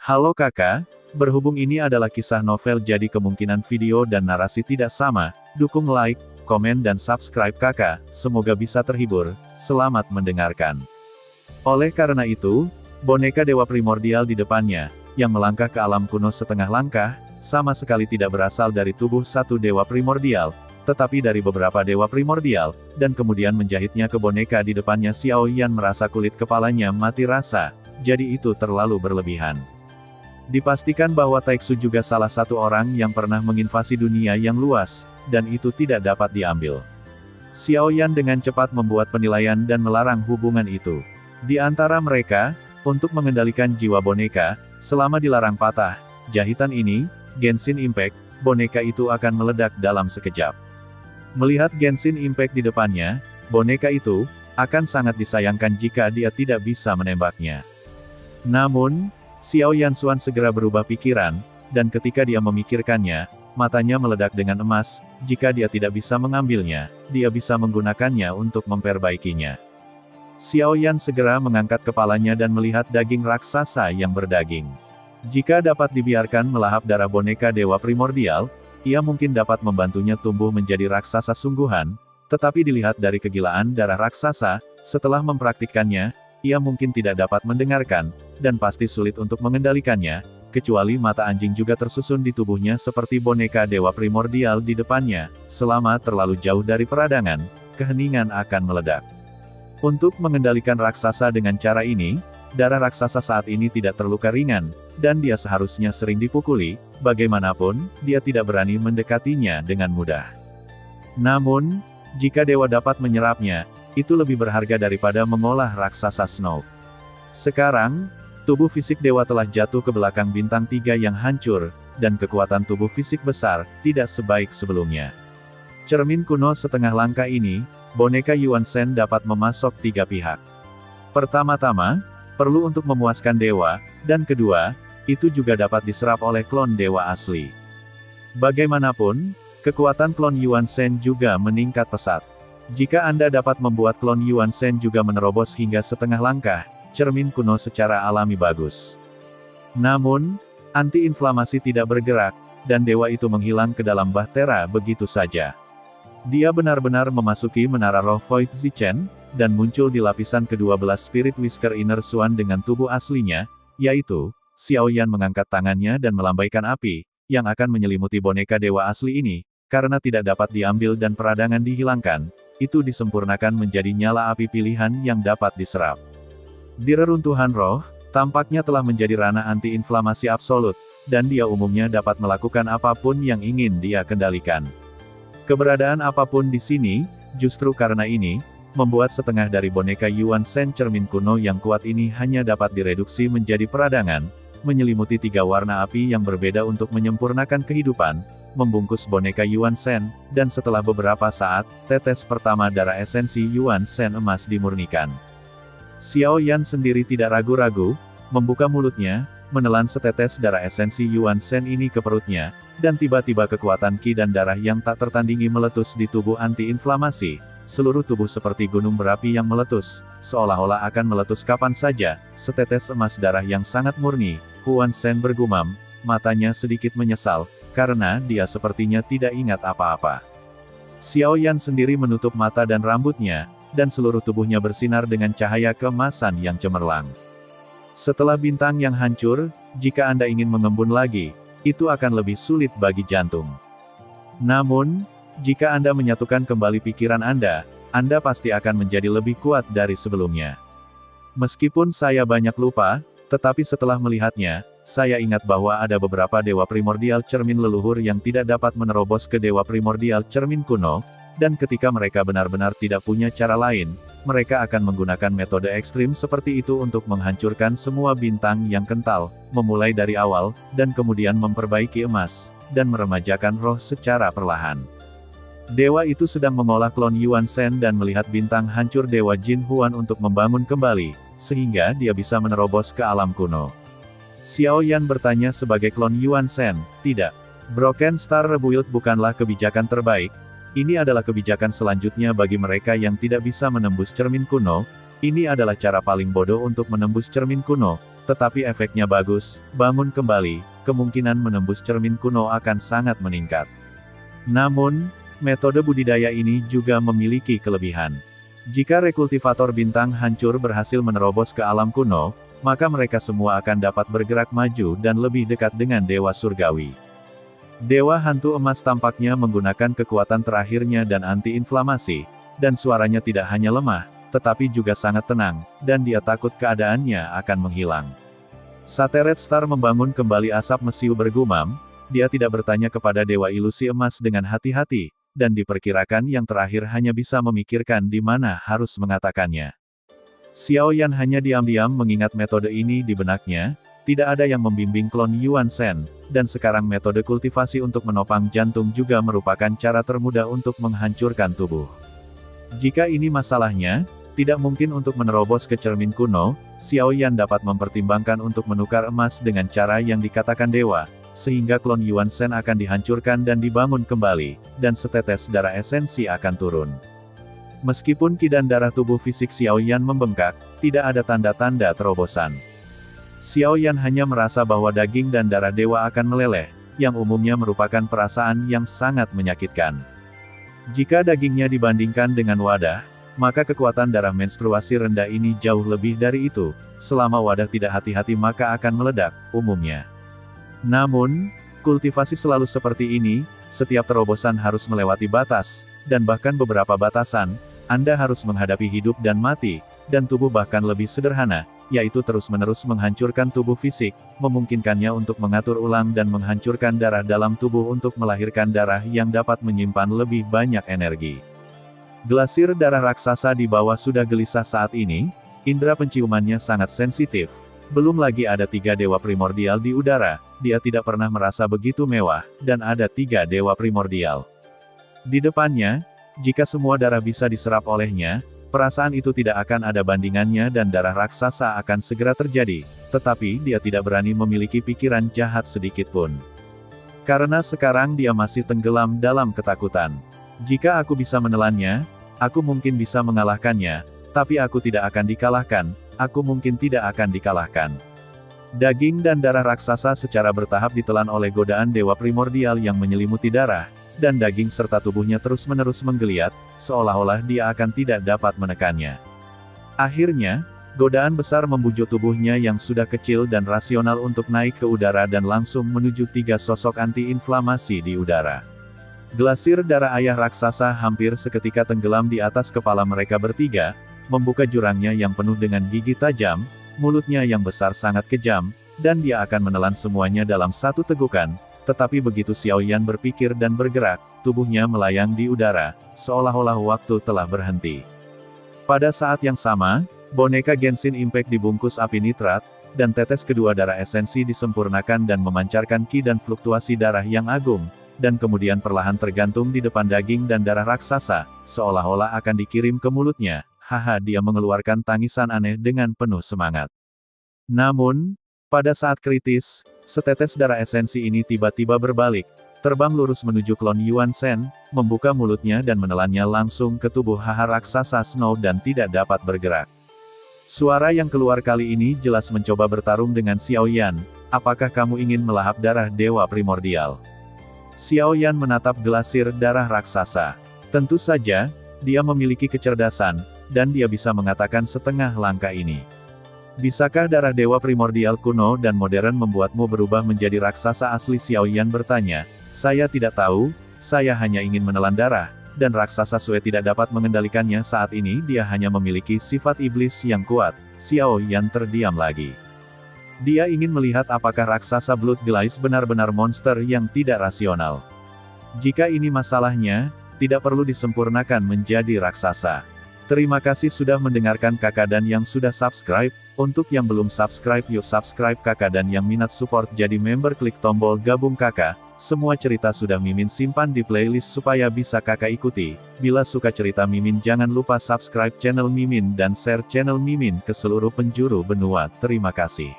Halo kakak, berhubung ini adalah kisah novel jadi kemungkinan video dan narasi tidak sama, dukung like, komen dan subscribe kakak, semoga bisa terhibur, selamat mendengarkan. Oleh karena itu, boneka dewa primordial di depannya, yang melangkah ke alam kuno setengah langkah, sama sekali tidak berasal dari tubuh satu dewa primordial, tetapi dari beberapa dewa primordial, dan kemudian menjahitnya ke boneka di depannya. Xiao Yan merasa kulit kepalanya mati rasa, jadi itu terlalu berlebihan. Dipastikan bahwa Taixu juga salah satu orang yang pernah menginvasi dunia yang luas, dan itu tidak dapat diambil. Xiao Yan dengan cepat membuat penilaian dan melarang hubungan itu. Di antara mereka, untuk mengendalikan jiwa boneka, selama dilarang patah jahitan ini, Genshin Impact, boneka itu akan meledak dalam sekejap. Melihat Genshin Impact di depannya, boneka itu akan sangat disayangkan jika dia tidak bisa menembaknya. Namun, Xiao Yanshuan segera berubah pikiran, dan ketika dia memikirkannya, matanya meledak dengan emas. Jika dia tidak bisa mengambilnya, dia bisa menggunakannya untuk memperbaikinya. Xiao Yan segera mengangkat kepalanya dan melihat daging raksasa yang berdaging. Jika dapat dibiarkan melahap darah boneka dewa primordial, ia mungkin dapat membantunya tumbuh menjadi raksasa sungguhan, tetapi dilihat dari kegilaan darah raksasa, setelah mempraktikkannya, ia mungkin tidak dapat mendengarkan, dan pasti sulit untuk mengendalikannya, kecuali mata anjing juga tersusun di tubuhnya seperti boneka dewa primordial di depannya. Selama terlalu jauh dari peradangan, keheningan akan meledak. Untuk mengendalikan raksasa dengan cara ini, darah raksasa saat ini tidak terluka ringan, dan dia seharusnya sering dipukuli, bagaimanapun, dia tidak berani mendekatinya dengan mudah. Namun, jika dewa dapat menyerapnya, itu lebih berharga daripada mengolah raksasa Snow. Sekarang, tubuh fisik dewa telah jatuh ke belakang bintang 3 yang hancur, dan kekuatan tubuh fisik besar, tidak sebaik sebelumnya. Cermin kuno setengah langkah ini, boneka Yuan Shen dapat memasok 3 pihak. Pertama-tama, perlu untuk memuaskan dewa, dan kedua, itu juga dapat diserap oleh klon dewa asli. Bagaimanapun, kekuatan klon Yuan Shen juga meningkat pesat. Jika Anda dapat membuat klon Yuan Shen juga menerobos hingga setengah langkah, cermin kuno secara alami bagus. Namun, anti-inflamasi tidak bergerak, dan dewa itu menghilang ke dalam bahtera begitu saja. Dia benar-benar memasuki menara roh Void Zichen, dan muncul di lapisan ke-12 Spirit Whisker Inner Swan dengan tubuh aslinya, yaitu, Xiao Yan mengangkat tangannya dan melambaikan api, yang akan menyelimuti boneka dewa asli ini, karena tidak dapat diambil dan peradangan dihilangkan. Itu disempurnakan menjadi nyala api pilihan yang dapat diserap. Di reruntuhan roh, tampaknya telah menjadi ranah anti-inflamasi absolut, dan dia umumnya dapat melakukan apapun yang ingin dia kendalikan. Keberadaan apapun di sini, justru karena ini, membuat setengah dari boneka Yuan Shen cermin kuno yang kuat ini hanya dapat direduksi menjadi peradangan, menyelimuti 3 warna api yang berbeda untuk menyempurnakan kehidupan, membungkus boneka Yuan Shen, dan setelah beberapa saat, tetes pertama darah esensi Yuan Shen emas dimurnikan. Xiao Yan sendiri tidak ragu-ragu, membuka mulutnya, menelan setetes darah esensi Yuan Shen ini ke perutnya, dan tiba-tiba kekuatan ki dan darah yang tak tertandingi meletus di tubuh anti-inflamasi. Seluruh tubuh seperti gunung berapi yang meletus, seolah-olah akan meletus kapan saja. Setetes emas darah yang sangat murni, Yuan Shen bergumam, matanya sedikit menyesal, karena dia sepertinya tidak ingat apa-apa. Xiao Yan sendiri menutup mata dan rambutnya, dan seluruh tubuhnya bersinar dengan cahaya keemasan yang cemerlang. Setelah bintang yang hancur, jika Anda ingin mengembun lagi, itu akan lebih sulit bagi jantung. Namun, jika Anda menyatukan kembali pikiran Anda pasti akan menjadi lebih kuat dari sebelumnya. Meskipun saya banyak lupa, tetapi setelah melihatnya, saya ingat bahwa ada beberapa dewa primordial cermin leluhur yang tidak dapat menerobos ke dewa primordial cermin kuno, dan ketika mereka benar-benar tidak punya cara lain, mereka akan menggunakan metode ekstrim seperti itu untuk menghancurkan semua bintang yang kental, memulai dari awal, dan kemudian memperbaiki emas, dan meremajakan roh secara perlahan. Dewa itu sedang mengolah klon Yuan Shen dan melihat bintang hancur dewa Jin Huan untuk membangun kembali, sehingga dia bisa menerobos ke alam kuno. Xiao Yan bertanya sebagai klon Yuan Shen, tidak. Broken Star Rebuild bukanlah kebijakan terbaik. Ini adalah kebijakan selanjutnya bagi mereka yang tidak bisa menembus cermin kuno. Ini adalah cara paling bodoh untuk menembus cermin kuno. tetapi efeknya bagus, bangun kembali, kemungkinan menembus cermin kuno akan sangat meningkat. Namun, metode budidaya ini juga memiliki kelebihan. Jika rekultivator bintang hancur berhasil menerobos ke alam kuno, maka mereka semua akan dapat bergerak maju dan lebih dekat dengan Dewa Surgawi. Dewa Hantu Emas tampaknya menggunakan kekuatan terakhirnya dan anti-inflamasi, dan suaranya tidak hanya lemah, tetapi juga sangat tenang, dan dia takut keadaannya akan menghilang. Sateret Star membangun kembali asap mesiu bergumam, dia tidak bertanya kepada Dewa Ilusi Emas dengan hati-hati, dan diperkirakan yang terakhir hanya bisa memikirkan di mana harus mengatakannya. Xiao Yan hanya diam-diam mengingat metode ini di benaknya, tidak ada yang membimbing klon Yuan Shen, dan sekarang metode kultivasi untuk menopang jantung juga merupakan cara termudah untuk menghancurkan tubuh. Jika ini masalahnya, tidak mungkin untuk menerobos ke cermin kuno, Xiao Yan dapat mempertimbangkan untuk menukar emas dengan cara yang dikatakan dewa, sehingga klon Yuan Shen akan dihancurkan dan dibangun kembali, dan setetes darah esensi akan turun. Meskipun ki dan darah tubuh fisik Xiao Yan membengkak, tidak ada tanda-tanda terobosan. Xiao Yan hanya merasa bahwa daging dan darah dewa akan meleleh, yang umumnya merupakan perasaan yang sangat menyakitkan. Jika dagingnya dibandingkan dengan wadah, maka kekuatan darah menstruasi rendah ini jauh lebih dari itu, selama wadah tidak hati-hati maka akan meledak, umumnya. Namun, kultivasi selalu seperti ini, setiap terobosan harus melewati batas, dan bahkan beberapa batasan, Anda harus menghadapi hidup dan mati, dan tubuh bahkan lebih sederhana, yaitu terus-menerus menghancurkan tubuh fisik, memungkinkannya untuk mengatur ulang dan menghancurkan darah dalam tubuh untuk melahirkan darah yang dapat menyimpan lebih banyak energi. Glasir darah raksasa di bawah sudah gelisah saat ini, indera penciumannya sangat sensitif. Belum lagi ada 3 dewa primordial di udara, dia tidak pernah merasa begitu mewah, dan ada 3 dewa primordial di depannya. Jika semua darah bisa diserap olehnya, perasaan itu tidak akan ada bandingannya dan darah raksasa akan segera terjadi, tetapi dia tidak berani memiliki pikiran jahat sedikitpun. Karena sekarang dia masih tenggelam dalam ketakutan. Jika aku bisa menelannya, aku mungkin bisa mengalahkannya, tapi aku tidak akan dikalahkan, aku mungkin tidak akan dikalahkan. Daging dan darah raksasa secara bertahap ditelan oleh godaan dewa primordial yang menyelimuti darah, dan daging serta tubuhnya terus-menerus menggeliat, seolah-olah dia akan tidak dapat menekannya. Akhirnya, godaan besar membujuk tubuhnya yang sudah kecil dan rasional untuk naik ke udara dan langsung menuju 3 sosok anti-inflamasi di udara. Glasir darah ayah raksasa hampir seketika tenggelam di atas kepala mereka bertiga, membuka jurangnya yang penuh dengan gigi tajam, mulutnya yang besar sangat kejam, dan dia akan menelan semuanya dalam satu tegukan. Tetapi begitu Xiao Yan berpikir dan bergerak, tubuhnya melayang di udara, seolah-olah waktu telah berhenti. Pada saat yang sama, boneka Genshin Impact dibungkus api nitrat, dan tetes kedua darah esensi disempurnakan dan memancarkan ki dan fluktuasi darah yang agung, dan kemudian perlahan tergantung di depan daging dan darah raksasa, seolah-olah akan dikirim ke mulutnya. Haha, dia mengeluarkan tangisan aneh dengan penuh semangat. Namun, pada saat kritis, setetes darah esensi ini tiba-tiba berbalik, terbang lurus menuju klon Yuan Shen, membuka mulutnya dan menelannya langsung ke tubuh haha raksasa Snow dan tidak dapat bergerak. Suara yang keluar kali ini jelas mencoba bertarung dengan Xiao Yan, apakah kamu ingin melahap darah dewa primordial? Xiao Yan menatap glasir darah raksasa. Tentu saja, dia memiliki kecerdasan, dan dia bisa mengatakan setengah langkah ini. Bisakah darah dewa primordial kuno dan modern membuatmu berubah menjadi raksasa asli? Xiao Yan bertanya. Saya tidak tahu, saya hanya ingin menelan darah, dan raksasa Sue tidak dapat mengendalikannya saat ini. Dia hanya memiliki sifat iblis yang kuat. Xiao Yan terdiam lagi. Dia ingin melihat apakah raksasa Blood Glaze benar-benar monster yang tidak rasional. Jika ini masalahnya, tidak perlu disempurnakan menjadi raksasa. Terima kasih sudah mendengarkan kakak dan yang sudah subscribe. Untuk yang belum subscribe yuk subscribe kakak dan yang minat support jadi member klik tombol gabung kakak. Semua cerita sudah Mimin simpan di playlist supaya bisa kakak ikuti. Bila suka cerita Mimin jangan lupa subscribe channel Mimin dan share channel Mimin ke seluruh penjuru benua. Terima kasih.